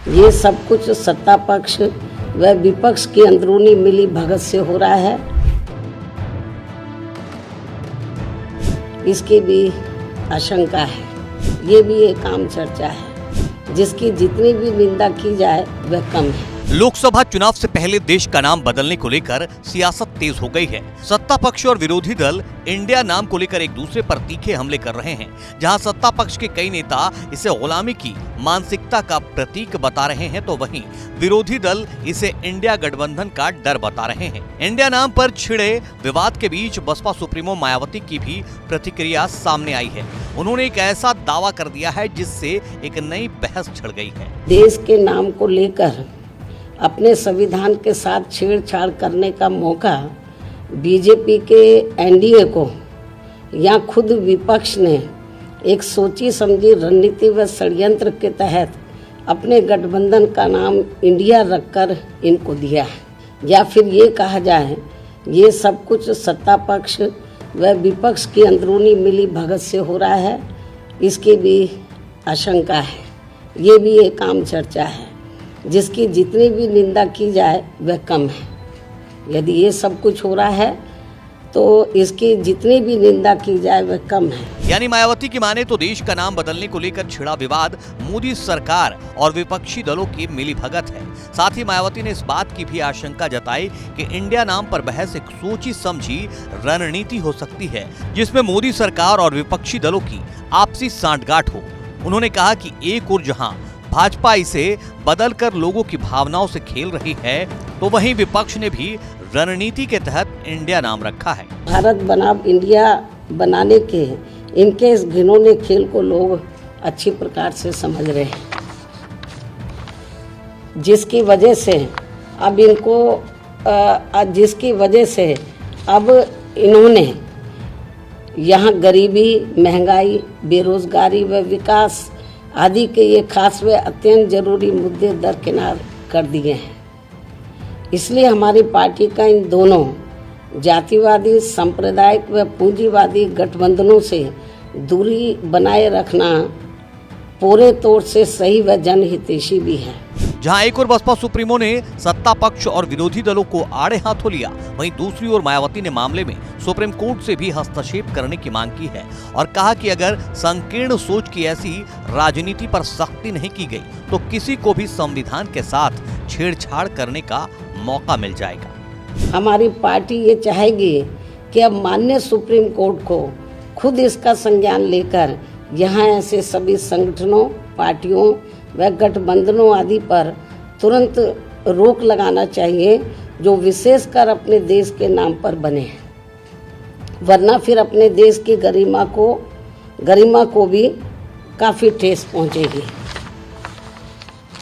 ये सब कुछ सत्ता पक्ष व विपक्ष की अंदरूनी मिली भगत से हो रहा है। इसकी भी आशंका है। ये भी एक आम चर्चा है जिसकी जितनी भी निंदा की जाए वह कम है। लोकसभा चुनाव से पहले देश का नाम बदलने को लेकर सियासत तेज हो गई है। सत्ता पक्ष और विरोधी दल इंडिया नाम को लेकर एक दूसरे पर तीखे हमले कर रहे हैं। जहां सत्ता पक्ष के कई नेता इसे गुलामी की मानसिकता का प्रतीक बता रहे हैं, तो वहीं विरोधी दल इसे इंडिया गठबंधन का डर बता रहे हैं। इंडिया नाम पर छिड़े विवाद के बीच बसपा सुप्रीमो मायावती की भी प्रतिक्रिया सामने आई है। उन्होंने एक ऐसा दावा कर दिया है जिससे एक नई बहस छिड़ गई है। देश के नाम को लेकर अपने संविधान के साथ छेड़छाड़ करने का मौका बीजेपी के एनडीए को या खुद विपक्ष ने एक सोची समझी रणनीति व षड्यंत्र के तहत अपने गठबंधन का नाम इंडिया रखकर इनको दिया है। या फिर ये कहा जाए ये सब कुछ सत्ता पक्ष व विपक्ष की अंदरूनी मिली भगत से हो रहा है। इसकी भी आशंका है। ये भी एक आम चर्चा है जिसकी जितनी भी निंदा की जाए वह कम है। यदि ये सब कुछ हो रहा है तो इसकी जितनी भी निंदा की जाए वह कम है। यानी मायावती की माने तो देश का नाम बदलने को लेकर छिड़ा विवाद मोदी सरकार और विपक्षी दलों की मिलीभगत है। साथ ही मायावती ने इस बात की भी आशंका जताई कि इंडिया नाम पर बहस एक सोची समझी रणनीति हो सकती है जिसमें मोदी सरकार और विपक्षी दलों की आपसी सांठगांठ हो। उन्होंने कहा कि एक ओर जहां भाजपा इसे बदलकर लोगों की भावनाओं से खेल रही है, तो वहीं विपक्ष ने भी रणनीति के तहत इंडिया नाम रखा है। भारत बनाम इंडिया बनाने के इनके इस घिनौने खेल को लोग अच्छी प्रकार से समझ रहे हैं, जिसकी वजह से अब इन्होंने यहाँ गरीबी, महंगाई, बेरोजगारी व विकास आदि के ये खास व अत्यंत जरूरी मुद्दे दरकिनार कर दिए हैं। इसलिए हमारी पार्टी का इन दोनों जातिवादी, सांप्रदायिक व पूंजीवादी गठबंधनों से दूरी बनाए रखना पूरे तौर से सही व जनहितैषी भी है। जहां एक ओर बसपा सुप्रीमो ने सत्ता पक्ष और विरोधी दलों को आड़े हाथों लिया, वहीं दूसरी ओर मायावती ने मामले में सुप्रीम कोर्ट से भी हस्तक्षेप करने की मांग की है और कहा कि अगर संकीर्ण सोच की ऐसी राजनीति पर सख्ती नहीं की गई तो किसी को भी संविधान के साथ छेड़छाड़ करने का मौका मिल जाएगा। हमारी पार्टी ये चाहेगी कि अब माननीय सुप्रीम कोर्ट को खुद इसका संज्ञान लेकर यहाँ ऐसे सभी संगठनों, पार्टियों व गठबंधनों आदि पर तुरंत रोक लगाना चाहिए जो विशेषकर अपने देश के नाम पर बने हैं, वरना फिर अपने देश की गरिमा को भी काफ़ी ठेस पहुंचेगी।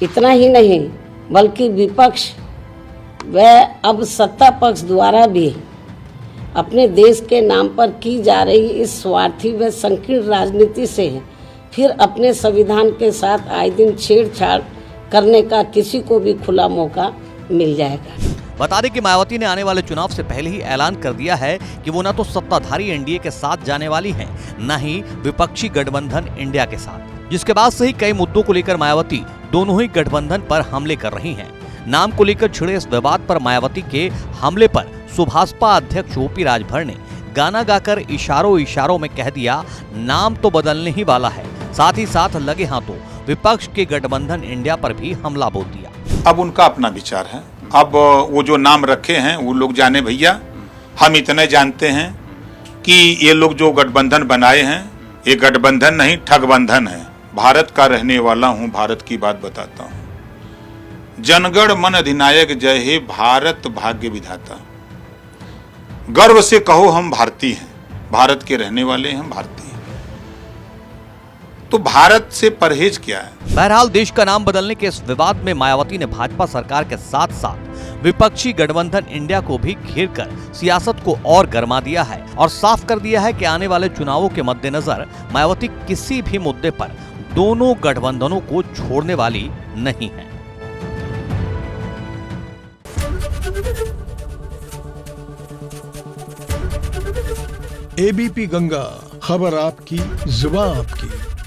इतना ही नहीं बल्कि विपक्ष व अब सत्ता पक्ष द्वारा भी अपने देश के नाम पर की जा रही इस स्वार्थी व संकीर्ण राजनीति से फिर अपने संविधान के साथ आए दिन छेड़छाड़ करने का किसी को भी खुला मौका मिल जाएगा। बता दें कि मायावती ने आने वाले चुनाव से पहले ही ऐलान कर दिया है कि वो न तो सत्ताधारी एनडीए के साथ जाने वाली हैं, न ही विपक्षी गठबंधन इंडिया के साथ, जिसके बाद से ही कई मुद्दों को लेकर मायावती दोनों ही गठबंधन पर हमले कर रही हैं। नाम को लेकर छिड़े इस विवाद पर मायावती के हमले पर सुभाषपा अध्यक्ष ओपी राजभर ने गाना गाकर इशारों में कह दिया, नाम तो बदलने ही वाला है। साथ ही साथ लगे हाथों विपक्ष के गठबंधन इंडिया पर भी हमला बोल दिया। अब उनका अपना विचार है। अब वो जो नाम रखे हैं वो लोग जाने भैया। हम इतने जानते हैं कि ये लोग जो गठबंधन बनाए हैं ये गठबंधन नहीं ठगबंधन है। भारत का रहने वाला हूँ, भारत की बात बताता हूँ। जनगण मन अधिनायक जय हे भारत भाग्य विधाता। गर्व से कहो हम भारतीय हैं, भारत के रहने वाले हैं, भारतीय। तो भारत से परहेज क्या है? बहरहाल देश का नाम बदलने के इस विवाद में मायावती ने भाजपा सरकार के साथ साथ विपक्षी गठबंधन इंडिया को भी घेरकर सियासत को और गरमा दिया है और साफ कर दिया है कि आने वाले चुनावों के मद्देनजर मायावती किसी भी मुद्दे पर दोनों गठबंधनों को छोड़ने वाली नहीं है। एबीपी गंगा, खबर आपकी, जुबान आपकी।